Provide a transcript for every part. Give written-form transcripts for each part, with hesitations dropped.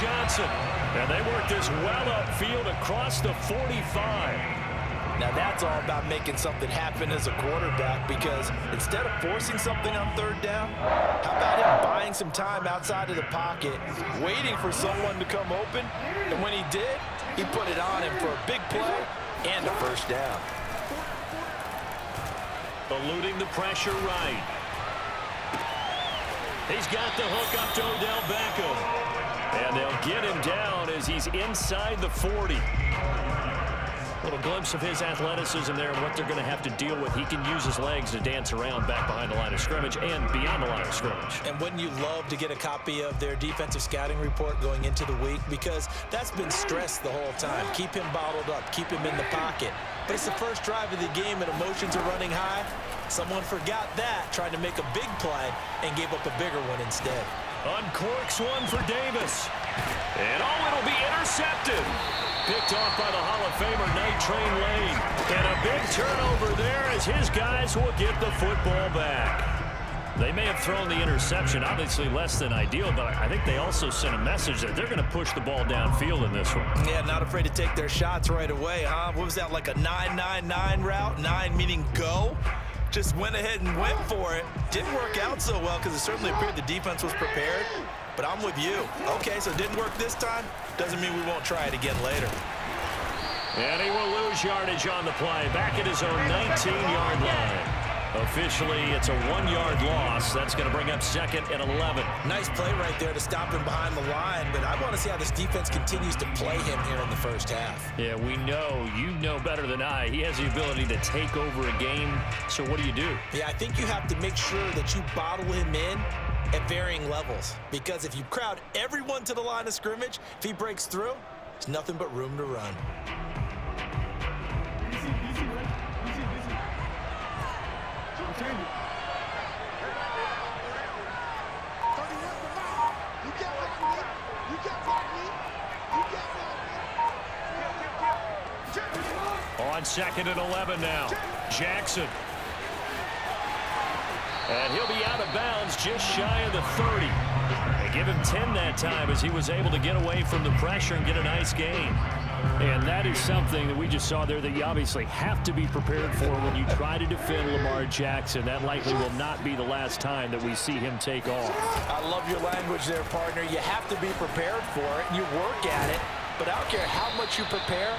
Johnson. And they work this well upfield across the 45. Now that's all about making something happen as a quarterback, because instead of forcing something on third down, how about him buying some time outside of the pocket, waiting for someone to come open, and when he did, he put it on him for a big play and a first down. Eluding the pressure right. He's got the hook up to Odell Beckham. And they'll get him down as he's inside the 40. Little glimpse of his athleticism there and what they're going to have to deal with. He can use his legs to dance around back behind the line of scrimmage and beyond the line of scrimmage. And wouldn't you love to get a copy of their defensive scouting report going into the week? Because that's been stressed the whole time. Keep him bottled up. Keep him in the pocket. But it's the first drive of the game and emotions are running high. Someone forgot that, trying to make a big play, and gave up a bigger one instead. Uncorks one for Davis. And it'll be intercepted. Picked off by the Hall of Famer, Night Train Lane. And a big turnover there as his guys will get the football back. They may have thrown the interception, obviously less than ideal, but I think they also sent a message that they're going to push the ball downfield in this one. Yeah, not afraid to take their shots right away, huh? What was that, like a 9-9-9 route? 9 meaning go? Just went ahead and went for it. Didn't work out so well because it certainly appeared the defense was prepared. But I'm with you. Okay, so it didn't work this time. Doesn't mean we won't try it again later. And he will lose yardage on the play. Back at his own 19-yard line. Officially, it's a 1-yard loss. That's going to bring up 2nd and 11. Nice play right there to stop him behind the line. But I want to see how this defense continues to play him here in the first half. Yeah, we know. You know better than I. He has the ability to take over a game. So what do you do? Yeah, I think you have to make sure that you bottle him in at varying levels. Because if you crowd everyone to the line of scrimmage, if he breaks through, there's nothing but room to run. On 2nd and 11 now. Jackson. And he'll be out of bounds just shy of the 30. They give him 10 that time as he was able to get away from the pressure and get a nice gain. And that is something that we just saw there that you obviously have to be prepared for when you try to defend Lamar Jackson. That likely will not be the last time that we see him take off. I love your language there, partner. You have to be prepared for it. You work at it. But I don't care how much you prepare,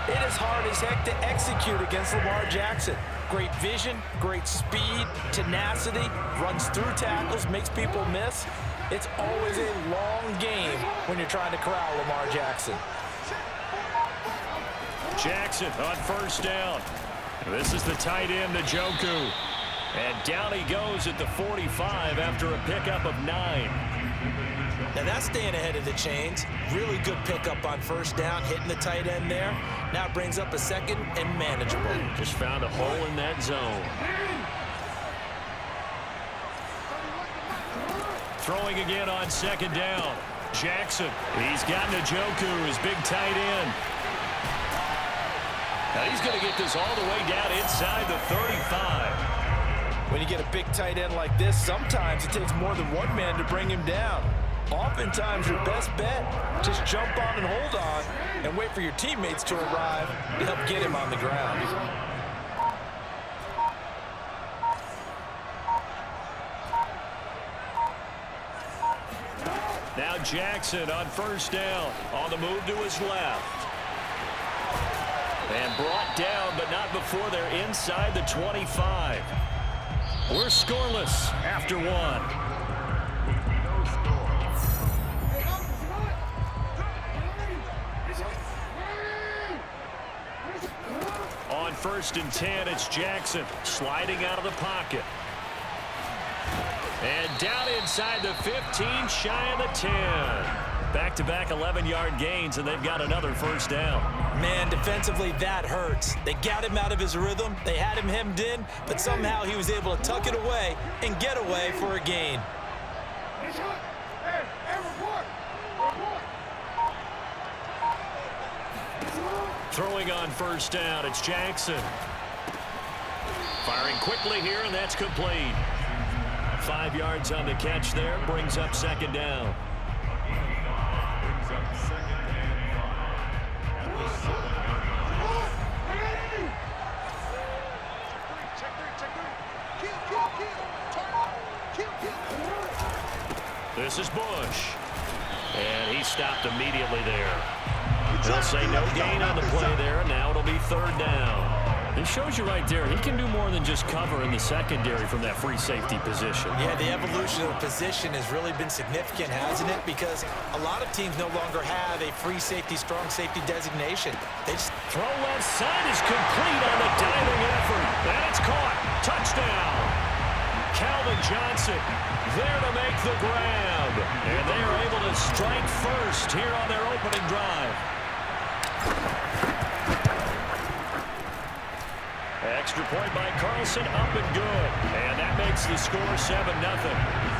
it is hard as heck to execute against Lamar Jackson. Great vision, great speed, tenacity, runs through tackles, makes people miss. It's always a long game when you're trying to corral Lamar Jackson. Jackson on first down. This is the tight end, Njoku. And down he goes at the 45 after a pickup of 9. Now that's staying ahead of the chains. Really good pickup on first down, hitting the tight end there. Now it brings up a 2nd and manageable. Just found a hole in that zone. Throwing again on 2nd down. Jackson. He's got Njoku, his big tight end. Now he's going to get this all the way down inside the 35. When you get a big tight end like this, sometimes it takes more than one man to bring him down. Oftentimes, your best bet, just jump on and hold on and wait for your teammates to arrive to help get him on the ground. Now Jackson on first down, on the move to his left. And brought down, but not before they're inside the 25. We're scoreless after 1. On 1st and 10, it's Jackson sliding out of the pocket. And down inside the 15, shy of the 10. Back-to-back 11-yard gains, and they've got another first down. Man, defensively, that hurts. They got him out of his rhythm. They had him hemmed in, but somehow he was able to tuck it away and get away for a gain. Throwing on first down, it's Jackson. Firing quickly here, and that's complete. 5 yards on the catch there, brings up 2nd down. This is Bush. And he stopped immediately there. They'll say no gain on the play there. Now it'll be 3rd down. It shows you right there, he can do more than just cover in the secondary from that free safety position. Yeah, the evolution of the position has really been significant, hasn't it? Because a lot of teams no longer have a free safety, strong safety designation. They just throw left side is complete on the diving effort. And it's caught. Touchdown. Calvin Johnson there to make the grab. And they are able to strike first here on their opening drive. Extra point by Carlson, up and good. And that makes the score 7-0.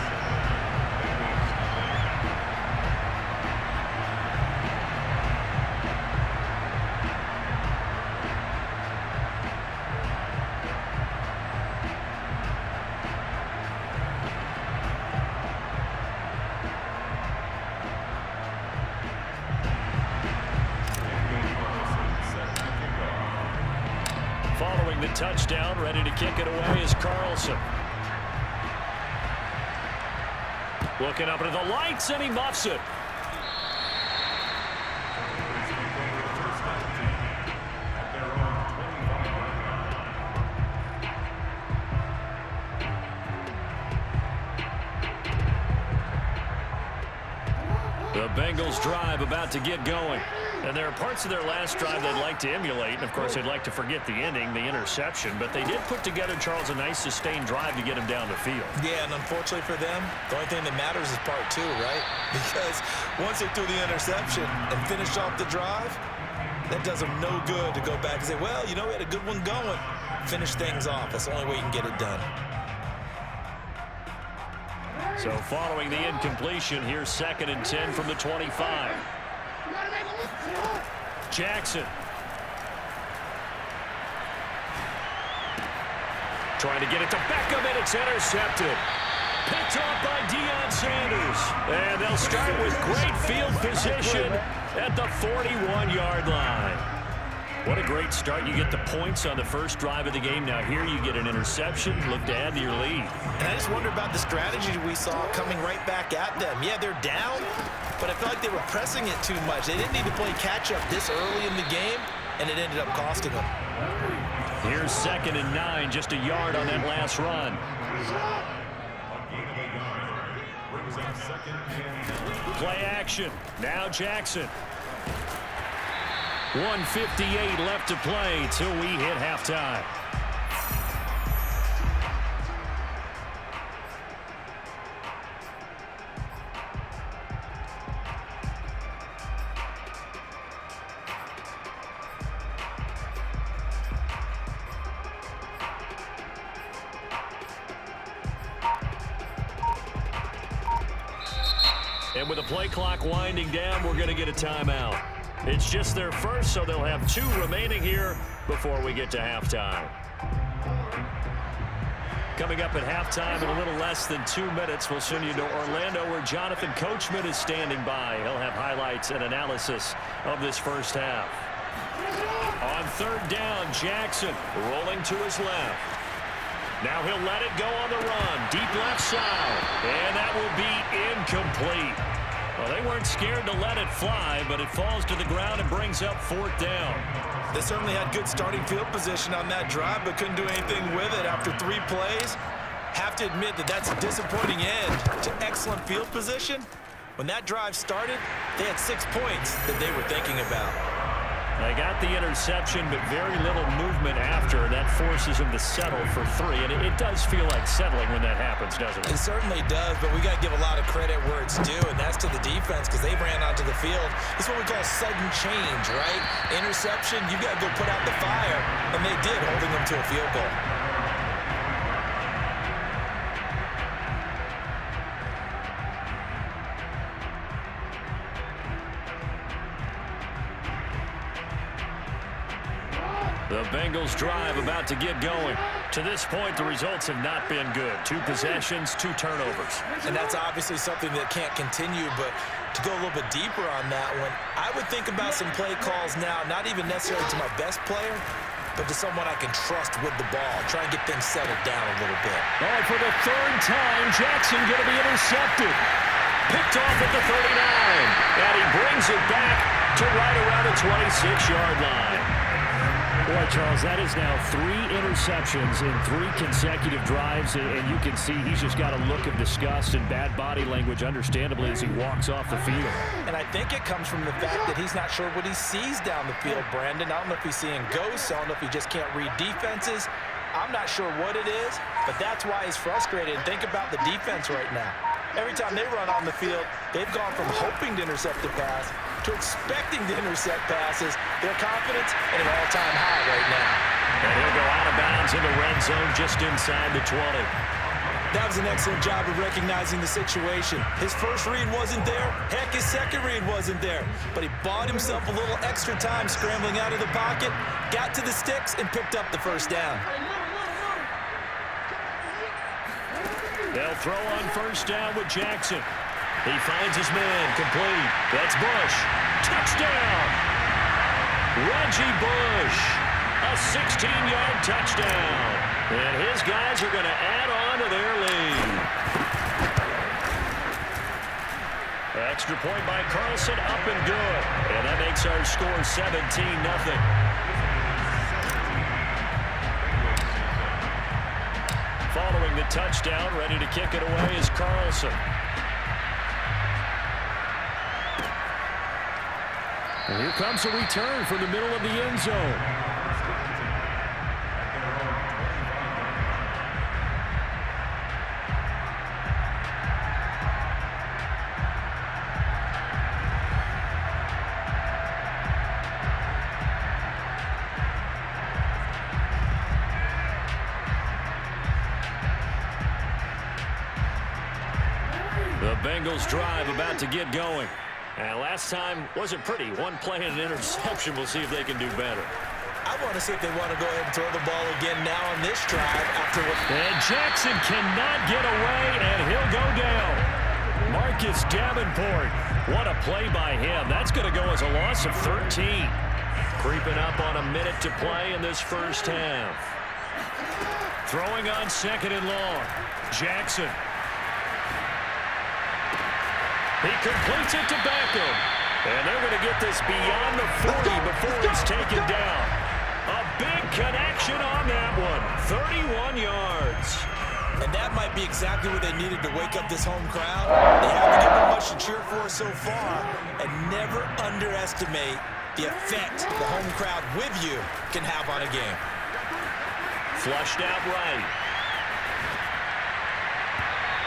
Following the touchdown, ready to kick it away is Carlson. Looking up into the lights, and he muffs it. The Bengals drive about to get going. And there are parts of their last drive they'd like to emulate. And, of course, they'd like to forget the ending, the interception. But they did put together, Charles, a nice sustained drive to get him down the field. Yeah, and unfortunately for them, the only thing that matters is part 2, right? Because once they threw the interception and finished off the drive, that does them no good to go back and say, well, you know, we had a good one going. Finish things off. That's the only way you can get it done. So following the incompletion, here's 2nd and 10 from the 25. Jackson. Trying to get it to Beckham, and it's intercepted. Picked off by Deion Sanders. And they'll start with great field position at the 41-yard line. What a great start. You get the points on the first drive of the game. Now here you get an interception. Look to add to your lead. And I just wonder about the strategy we saw coming right back at them. Yeah, they're down, but I felt like they were pressing it too much. They didn't need to play catch-up this early in the game, and it ended up costing them. Here's 2nd and 9, just a yard on that last run. Play action. Now Jackson. 1:58 left to play till we hit halftime. And with the play clock winding down, we're going to get a timeout. It's just their first, so they'll have 2 remaining here before we get to halftime. Coming up at halftime in a little less than 2 minutes, we'll send you to Orlando, where Jonathan Coachman is standing by. He'll have highlights and analysis of this first half. On 3rd down, Jackson rolling to his left. Now he'll let it go on the run. Deep left side. And that will be incomplete. Well, they weren't scared to let it fly, but it falls to the ground and brings up 4th down. They certainly had good starting field position on that drive, but couldn't do anything with it after 3 plays. Have to admit that that's a disappointing end to excellent field position. When that drive started, they had 6 points that they were thinking about. They got the interception, but very little movement after, and that forces them to settle for 3. And it does feel like settling when that happens, doesn't it? It certainly does, but we got to give a lot of credit where it's due, and that's to the defense, because they ran onto the field. It's what we call sudden change, right? Interception, you got to go put out the fire, and they did, holding them to a field goal. The Bengals drive about to get going. To this point, the results have not been good. 2 possessions, 2 turnovers. And that's obviously something that can't continue, but to go a little bit deeper on that one, I would think about some play calls now, not even necessarily to my best player, but to someone I can trust with the ball. Try and get things settled down a little bit. All right, for the 3rd time, Jackson going to be intercepted. Picked off at the 39. And he brings it back to right around the 26-yard line. Boy, Charles, that is now 3 interceptions in 3 consecutive drives, and you can see he's just got a look of disgust and bad body language, understandably, as he walks off the field. And I think it comes from the fact that he's not sure what he sees down the field, Brandon. I don't know if he's seeing ghosts. I don't know if he just can't read defenses. I'm not sure what it is, but that's why he's frustrated. And think about the defense right now. Every time they run on the field, they've gone from hoping to intercept the pass to expecting to intercept passes. Their confidence at an all-time high right now. And he'll go out of bounds in the red zone just inside the 20. That was an excellent job of recognizing the situation. His first read wasn't there. Heck, his second read wasn't there. But he bought himself a little extra time scrambling out of the pocket, got to the sticks, and picked up the first down. They'll throw on first down with Jackson. He finds his man, complete. That's Bush. Touchdown! Reggie Bush, a 16-yard touchdown. And his guys are going to add on to their lead. Extra point by Carlson, up and good. And that makes our score 17-0. Following the touchdown, ready to kick it away is Carlson. And here comes a return from the middle of the end zone. The Bengals drive about to get going. And last time wasn't pretty. One play and an interception. We'll see if they can do better. I want to see if they want to go ahead and throw the ball again now on this drive after what... And Jackson cannot get away, and he'll go down. Marcus Davenport. What a play by him. That's going to go as a loss of 13. Creeping up on a minute to play in this first half. Throwing on second and long. Jackson. He completes it to Beckham. And they're going to get this beyond the 40 before he's taken down. A big connection on that one. 31 yards. And that might be exactly what they needed to wake up this home crowd. They haven't given them much to cheer for so far. And never underestimate the effect the home crowd with you can have on a game. Flushed out right.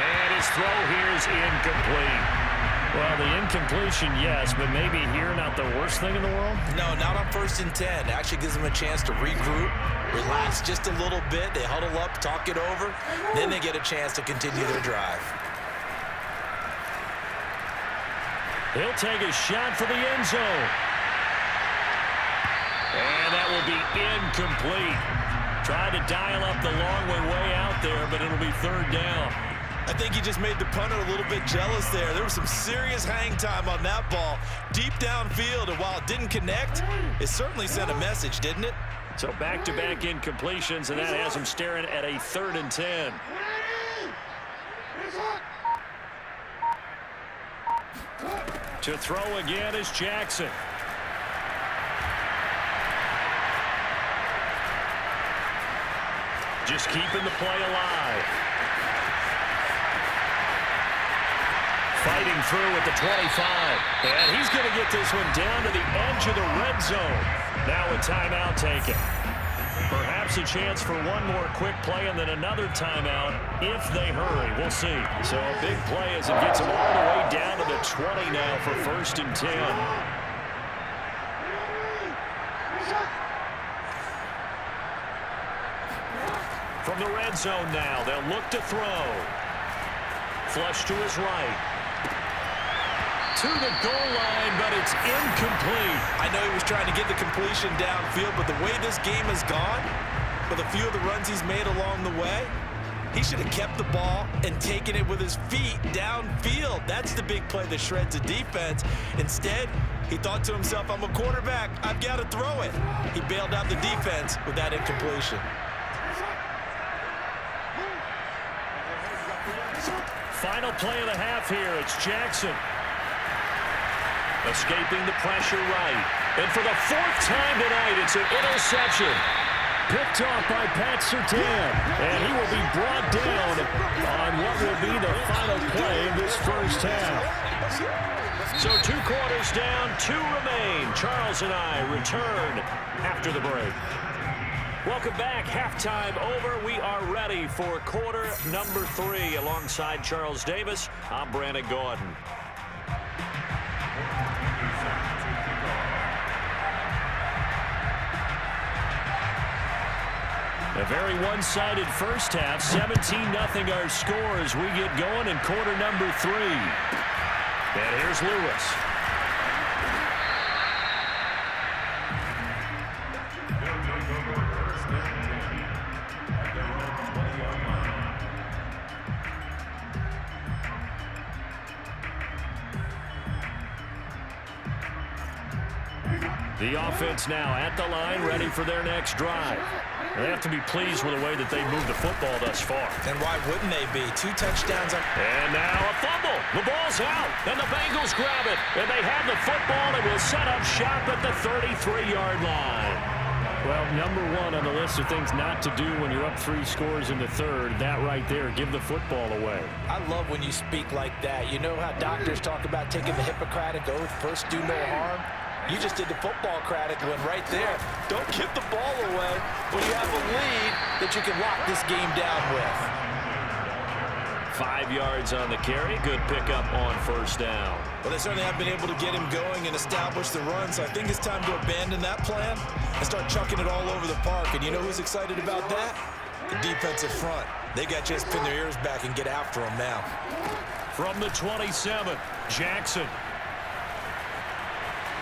And his throw here is incomplete. Well, the incompletion, yes, but maybe here not the worst thing in the world? No, not on 1st and 10. It actually gives them a chance to regroup, relax just a little bit. They huddle up, talk it over. Then they get a chance to continue their drive. He'll take a shot for the end zone. And that will be incomplete. Tried to dial up the long way out there, but it'll be 3rd down. I think he just made the punter a little bit jealous there. There was some serious hang time on that ball deep downfield, and while it didn't connect, it certainly sent a message, didn't it? So back-to-back incompletions, and that has him staring at a 3rd and 10. To throw again is Jackson. Just keeping the play alive. Fighting through at the 25. And he's going to get this one down to the edge of the red zone. Now a timeout taken. Perhaps a chance for one more quick play and then another timeout if they hurry. We'll see. So a big play as it gets them all the way down to the 20 now for 1st and 10. From the red zone now, they'll look to throw. Flush to his right. To the goal line, but it's incomplete. I know he was trying to get the completion downfield, but the way this game has gone, with a few of the runs he's made along the way, he should have kept the ball and taken it with his feet downfield. That's the big play that shreds the defense. Instead, he thought to himself, I'm a quarterback. I've got to throw it. He bailed out the defense with that incompletion. final play of the half here. It's Jackson. Escaping the pressure right. And for the fourth time tonight, it's an interception. Picked off by Pat Surtain. And he will be brought down on what will be the final play of this first half. So 2 quarters down, 2 remain. Charles and I return after the break. Welcome back. Halftime over. We are ready for quarter number 3. Alongside Charles Davis, I'm Brandon Gordon. A very one-sided first half. 17-0 our score as we get going in quarter number 3. And here's Lewis. The offense now at the line, ready for their next drive. They have to be pleased with the way that they moved the football thus far. And why wouldn't they be? 2 touchdowns. And now a fumble. The ball's out. And the Bengals grab it. And they have the football and will set up shop at the 33-yard line. Well, number 1 on the list of things not to do when you're up 3 scores in the third. That right there, give the football away. I love when you speak like that. You know how doctors talk about taking the Hippocratic Oath, first do no harm? You just did the football-cratic one right there. Don't give the ball away when you have a lead that you can lock this game down with. 5 yards on the carry. Good pickup on first down. Well, they certainly have been able to get him going and establish the run, so I think it's time to abandon that plan and start chucking it all over the park. And you know who's excited about that? The defensive front. They got to just pin their ears back and get after him now. From the 27, Jackson.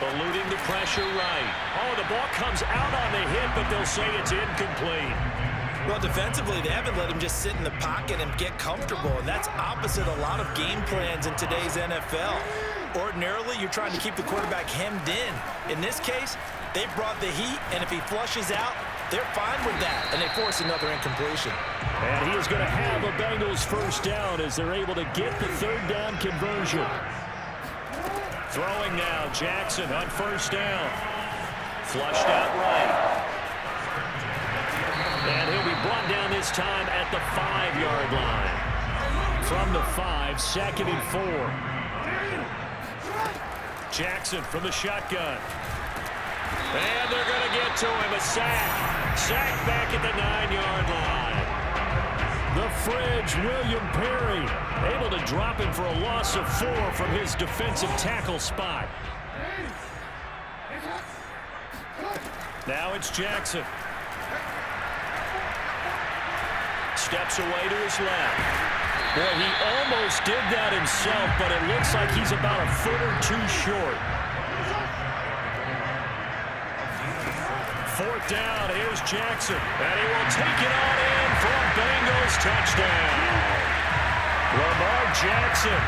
Eluding the pressure right. Oh, the ball comes out on the hit, but they'll say it's incomplete. Well, defensively, they haven't let him just sit in the pocket and get comfortable, and that's opposite a lot of game plans in today's NFL. Ordinarily, you're trying to keep the quarterback hemmed in. In this case, they brought the heat, and if he flushes out, they're fine with that, and they force another incompletion. And he is going to have a Bengals first down as they're able to get the third down conversion. Throwing now, Jackson on first down. Flushed out right. And he'll be brought down this time at the 5-yard line. From the 5, 2nd and 4. Jackson from the shotgun. And they're going to get to him. A sack. Sack back at the 9-yard line. The Fridge, William Perry, able to drop him for a loss of 4 from his defensive tackle spot. Now it's Jackson. Steps away to his left. Boy, he almost did that himself, but it looks like he's about a foot or 2 short. 4th down, here's Jackson. And he will take it on in for a Bengals touchdown. Lamar Jackson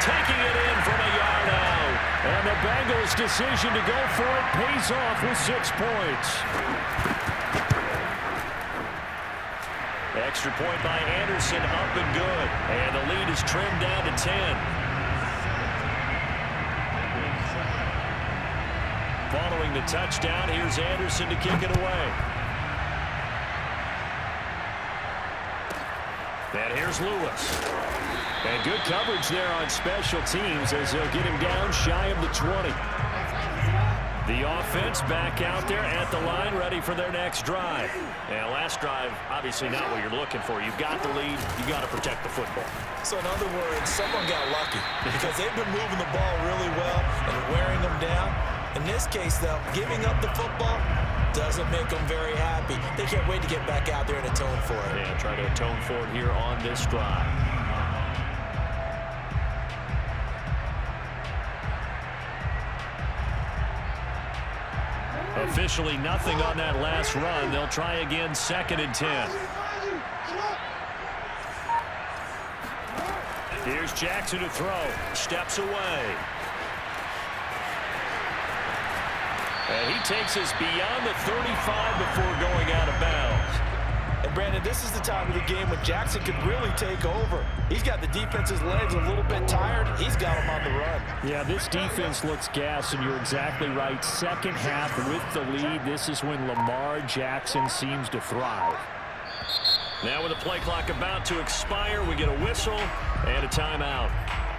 taking it in from a yard out. And the Bengals' decision to go for it pays off with 6 points. Extra point by Anderson, up and good. And the lead is trimmed down to 10. Following the touchdown, here's Anderson to kick it away. And here's Lewis. And good coverage there on special teams as they'll get him down shy of the 20. The offense back out there at the line, ready for their next drive. And last drive, obviously not what you're looking for. You've got the lead. You've got to protect the football. So in other words, someone got lucky because they've been moving the ball really well and wearing them down. In this case, though, giving up the football doesn't make them very happy. They can't wait to get back out there and atone for it. Yeah, try to atone for it here on this drive. Officially nothing on that last run. They'll try again, 2nd and 10. Here's Jackson to throw. Steps away. And he takes us beyond the 35 before going out of bounds. And, Brandon, this is the time of the game when Jackson could really take over. He's got the defense's legs a little bit tired. He's got them on the run. Yeah, this defense looks gassed, and you're exactly right. Second half with the lead, this is when Lamar Jackson seems to thrive. Now with the play clock about to expire, we get a whistle and a timeout.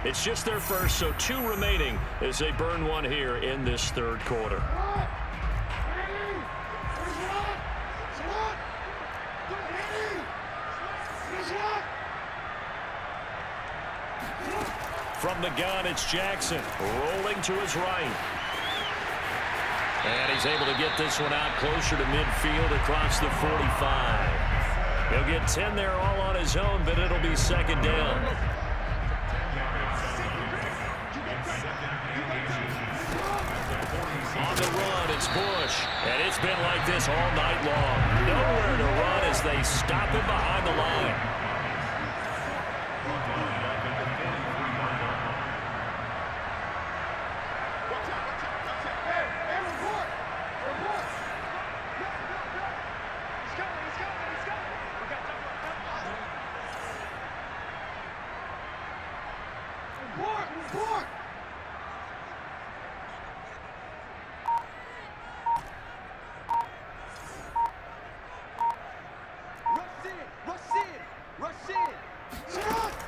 It's just their first, so 2 remaining as they burn one here in this third quarter. From the gun, it's Jackson rolling to his right. And he's able to get this one out closer to midfield across the 45. He'll get 10 there all on his own, but it'll be second down. On the run, it's Bush. And it's been like this all night long. Nowhere to run as they stop him behind the line.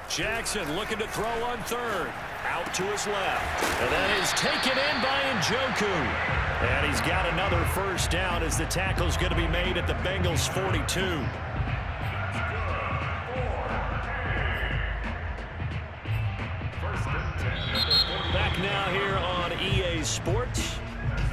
Jackson looking to throw on third. Out to his left. And that is taken in by Njoku. And he's got another first down as the tackle's going to be made at the Bengals 42. Back now here on EA Sports.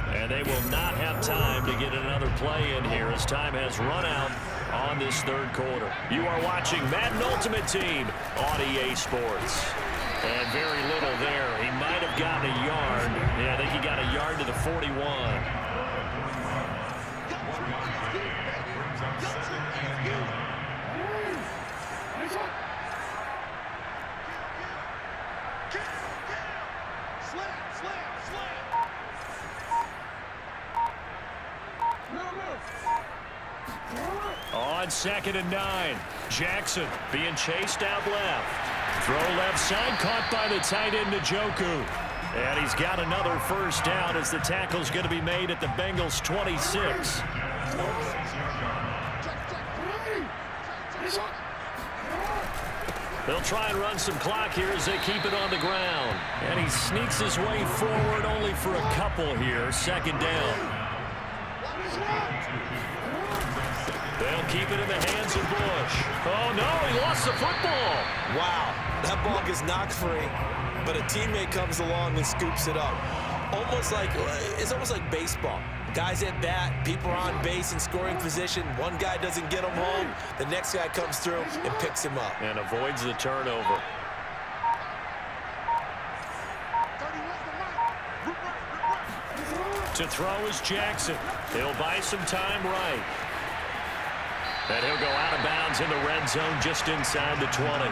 And they will not have time to get another play in here as time has run out on this third quarter. You are watching Madden Ultimate Team on EA Sports. And very little there. He might have gotten a yard. Yeah, I think he got a yard to the 41. On 2nd and 9, Jackson being chased out left. Throw left side, caught by the tight end Njoku. And he's got another first down as the tackle's going to be made at the Bengals 26. They'll try and run some clock here as they keep it on the ground. And he sneaks his way forward only for a couple here. Second down. They'll keep it in the hands of Bush. Oh, no, he lost the football. Wow, that ball gets knocked free, but a teammate comes along and scoops it up. It's almost like baseball. Guys at bat, people are on base in scoring position. One guy doesn't get him home. The next guy comes through and picks him up. And avoids the turnover. To throw is Jackson. He'll buy some time right. And he'll go out of bounds in the red zone just inside the 20.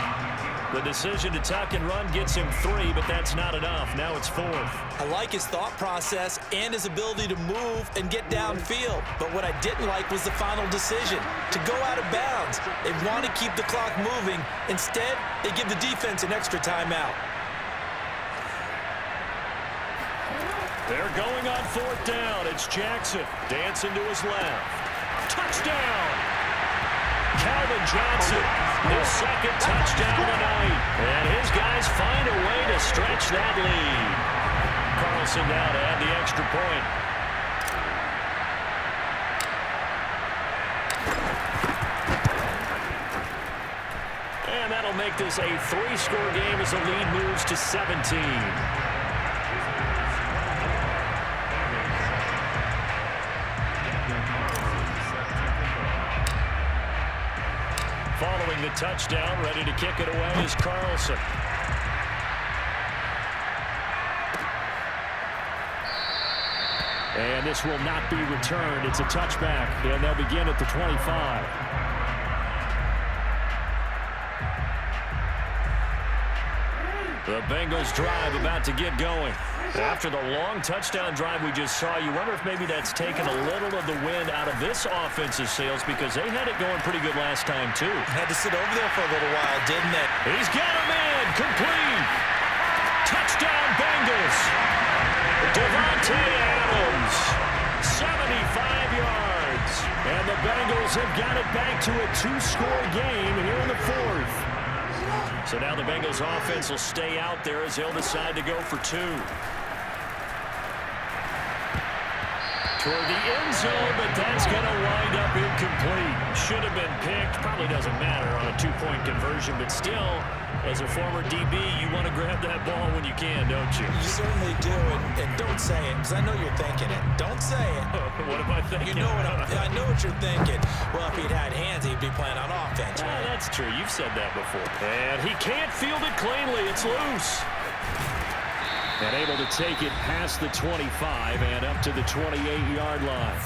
The decision to tuck and run gets him 3, but that's not enough. Now it's 4th. I like his thought process and his ability to move and get downfield. But what I didn't like was the final decision to go out of bounds. They want to keep the clock moving. Instead, they give the defense an extra timeout. They're going on 4th down. It's Jackson dancing to his left. Touchdown! Calvin Johnson, his second touchdown tonight. And his guys find a way to stretch that lead. Carlson now to add the extra point. And that'll make this a 3-score game as the lead moves to 17. Following the touchdown, ready to kick it away is Carlson. And this will not be returned. It's a touchback, and they'll begin at the 25. The Bengals drive about to get going. After the long touchdown drive we just saw, you wonder if maybe that's taken a little of the wind out of this offense's sails because they had it going pretty good last time, too. Had to sit over there for a little while, didn't it? He's got him in. Complete. Touchdown, Bengals. Devontae Adams, 75 yards. And the Bengals have got it back to a two-score game here in the fourth. So now the Bengals offense will stay out there as they'll decide to go for two. Toward the end zone, but that's going to wind up incomplete. Should have been picked. Probably doesn't matter on a two-point conversion, but still, as a former DB, you want to grab that ball when you can, don't you? You certainly do, and don't say it, because I know you're thinking it. Don't say it. What am I thinking? You know I know what you're thinking. Well, if he'd had hands, he'd be playing on offense. Right? That's true. You've said that before. And he can't field it cleanly. It's loose. And able to take it past the 25 and up to the 28-yard line.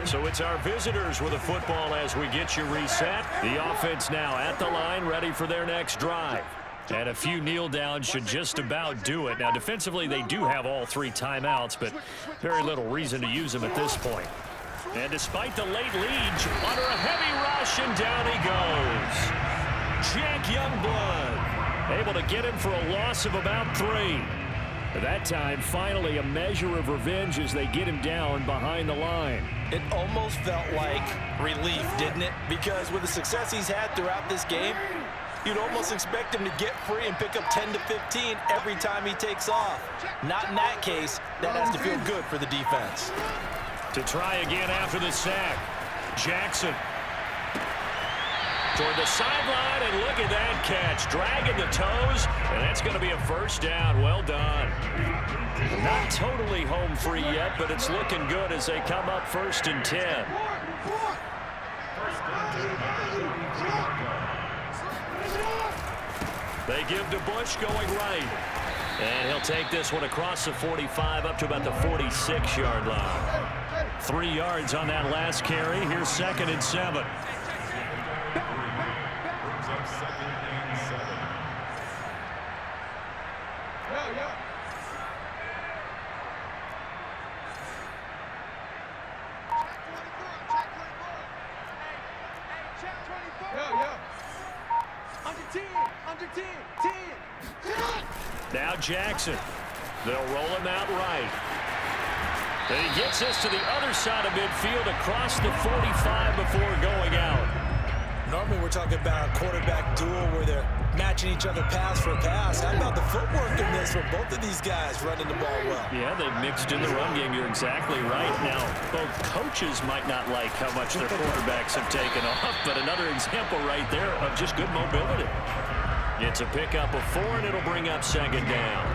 So it's our visitors with a football as we get you reset. The offense now at the line, ready for their next drive. And a few kneel downs should just about do it. Now, defensively, they do have all three timeouts, but very little reason to use them at this point. And despite the late lead, under a heavy rush, and down he goes. Jack Youngblood able to get him for a loss of about 3. That time, finally, a measure of revenge as they get him down behind the line. It almost felt like relief, didn't it? Because with the success he's had throughout this game, you'd almost expect him to get free and pick up 10 to 15 every time he takes off. Not in that case. That has to feel good for the defense. To try again after the sack. Jackson. Toward the sideline, and look at that catch. Dragging the toes, and that's going to be a first down. Well done. Not totally home free yet, but it's looking good as they come up 1st and 10. They give to Bush going right. And he'll take this one across the 45 up to about the 46-yard line. 3 yards on that last carry. Here's 2nd and 7. Now Jackson. They'll roll him out right. And he gets this to the other side of midfield across the 45 before going out. Normally we're talking about a quarterback duel where they're matching each other pass for pass. How about the footwork in this from both of these guys running the ball well? Yeah, they've mixed in the run game. You're exactly right. Now, both coaches might not like how much their quarterbacks have taken off, but another example right there of just good mobility. It's a pickup of 4, and it'll bring up 2nd down.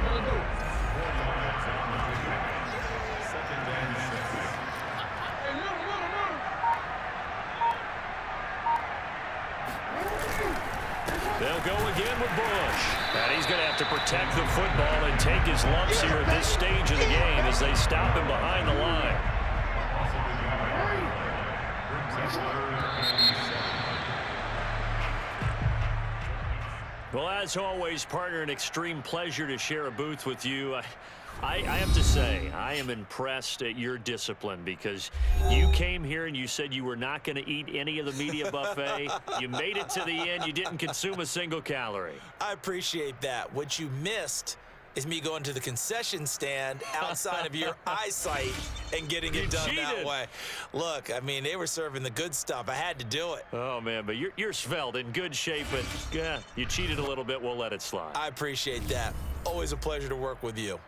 They'll go again with Bush. And he's going to have to protect the football and take his lumps here at this stage of the game as they stop him behind the line. Well, as always, partner, an extreme pleasure to share a booth with you. I have to say, I am impressed at your discipline because you came here and you said you were not going to eat any of the media buffet. You made it to the end. You didn't consume a single calorie. I appreciate that. What you missed is me going to the concession stand outside of your eyesight and getting it done that way. Look, I mean, they were serving the good stuff. I had to do it. Oh, man, but you're svelte, in good shape, but you cheated a little bit. We'll let it slide. I appreciate that. Always a pleasure to work with you.